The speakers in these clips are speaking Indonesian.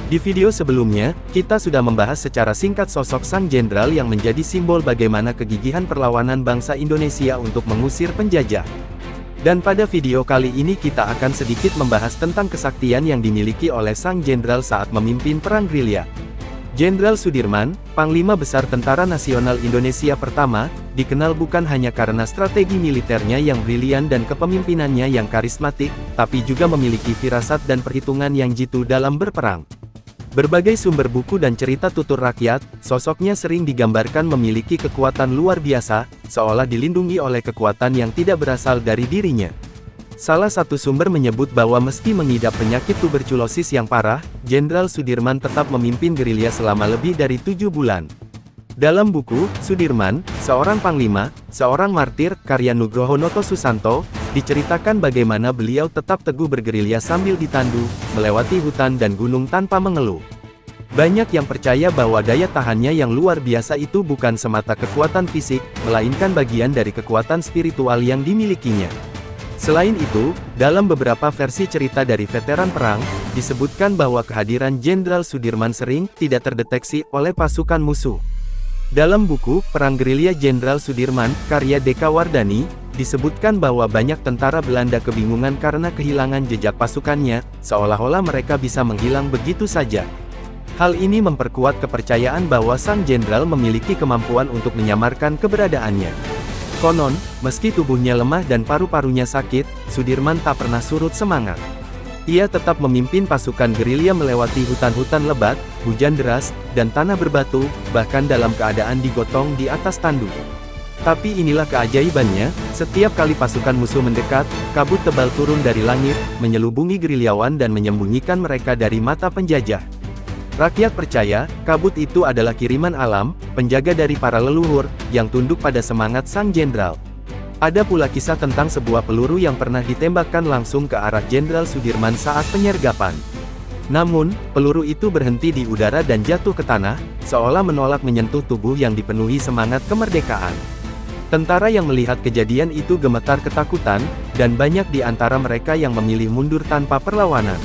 Di video sebelumnya, kita sudah membahas secara singkat sosok sang jenderal yang menjadi simbol bagaimana kegigihan perlawanan bangsa Indonesia untuk mengusir penjajah. Dan pada video kali ini kita akan sedikit membahas tentang kesaktian yang dimiliki oleh sang jenderal saat memimpin Perang Gerilya. Jenderal Sudirman, Panglima Besar Tentara Nasional Indonesia pertama, dikenal bukan hanya karena strategi militernya yang brilian dan kepemimpinannya yang karismatik, tapi juga memiliki firasat dan perhitungan yang jitu dalam berperang. Berbagai sumber buku dan cerita tutur rakyat, sosoknya sering digambarkan memiliki kekuatan luar biasa, seolah dilindungi oleh kekuatan yang tidak berasal dari dirinya. Salah satu sumber menyebut bahwa meski mengidap penyakit tuberkulosis yang parah, Jenderal Sudirman tetap memimpin gerilya selama lebih dari 7 bulan. Dalam buku, Sudirman, Seorang Panglima, Seorang Martir, karya Nugroho Noto Susanto, diceritakan bagaimana beliau tetap teguh bergerilya sambil ditandu, melewati hutan dan gunung tanpa mengeluh. Banyak yang percaya bahwa daya tahannya yang luar biasa itu bukan semata kekuatan fisik, melainkan bagian dari kekuatan spiritual yang dimilikinya. Selain itu, dalam beberapa versi cerita dari veteran perang, disebutkan bahwa kehadiran Jenderal Sudirman sering tidak terdeteksi oleh pasukan musuh. Dalam buku Perang Gerilya Jenderal Sudirman, karya Deka Wardani, disebutkan bahwa banyak tentara Belanda kebingungan karena kehilangan jejak pasukannya, seolah-olah mereka bisa menghilang begitu saja. Hal ini memperkuat kepercayaan bahwa sang jenderal memiliki kemampuan untuk menyamarkan keberadaannya. Konon, meski tubuhnya lemah dan paru-parunya sakit, Sudirman tak pernah surut semangat. Ia tetap memimpin pasukan gerilya melewati hutan-hutan lebat, hujan deras, dan tanah berbatu, bahkan dalam keadaan digotong di atas tandu. Tapi inilah keajaibannya, setiap kali pasukan musuh mendekat, kabut tebal turun dari langit, menyelubungi gerilyawan dan menyembunyikan mereka dari mata penjajah. Rakyat percaya, kabut itu adalah kiriman alam, penjaga dari para leluhur, yang tunduk pada semangat sang jenderal. Ada pula kisah tentang sebuah peluru yang pernah ditembakkan langsung ke arah Jenderal Sudirman saat penyergapan. Namun, peluru itu berhenti di udara dan jatuh ke tanah, seolah menolak menyentuh tubuh yang dipenuhi semangat kemerdekaan. Tentara yang melihat kejadian itu gemetar ketakutan, dan banyak di antara mereka yang memilih mundur tanpa perlawanan.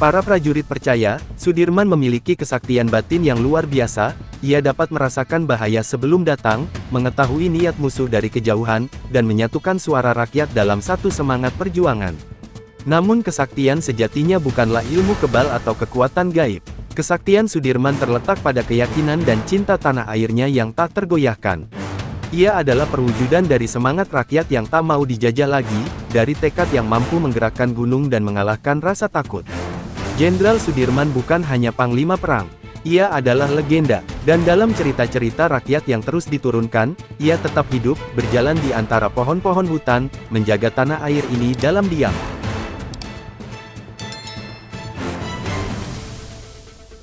Para prajurit percaya, Sudirman memiliki kesaktian batin yang luar biasa. Ia dapat merasakan bahaya sebelum datang, mengetahui niat musuh dari kejauhan, dan menyatukan suara rakyat dalam satu semangat perjuangan. Namun kesaktian sejatinya bukanlah ilmu kebal atau kekuatan gaib. Kesaktian Sudirman terletak pada keyakinan dan cinta tanah airnya yang tak tergoyahkan. Ia adalah perwujudan dari semangat rakyat yang tak mau dijajah lagi, dari tekad yang mampu menggerakkan gunung dan mengalahkan rasa takut. Jenderal Sudirman bukan hanya panglima perang. Ia adalah legenda, dan dalam cerita-cerita rakyat yang terus diturunkan, ia tetap hidup, berjalan di antara pohon-pohon hutan, menjaga tanah air ini dalam diam.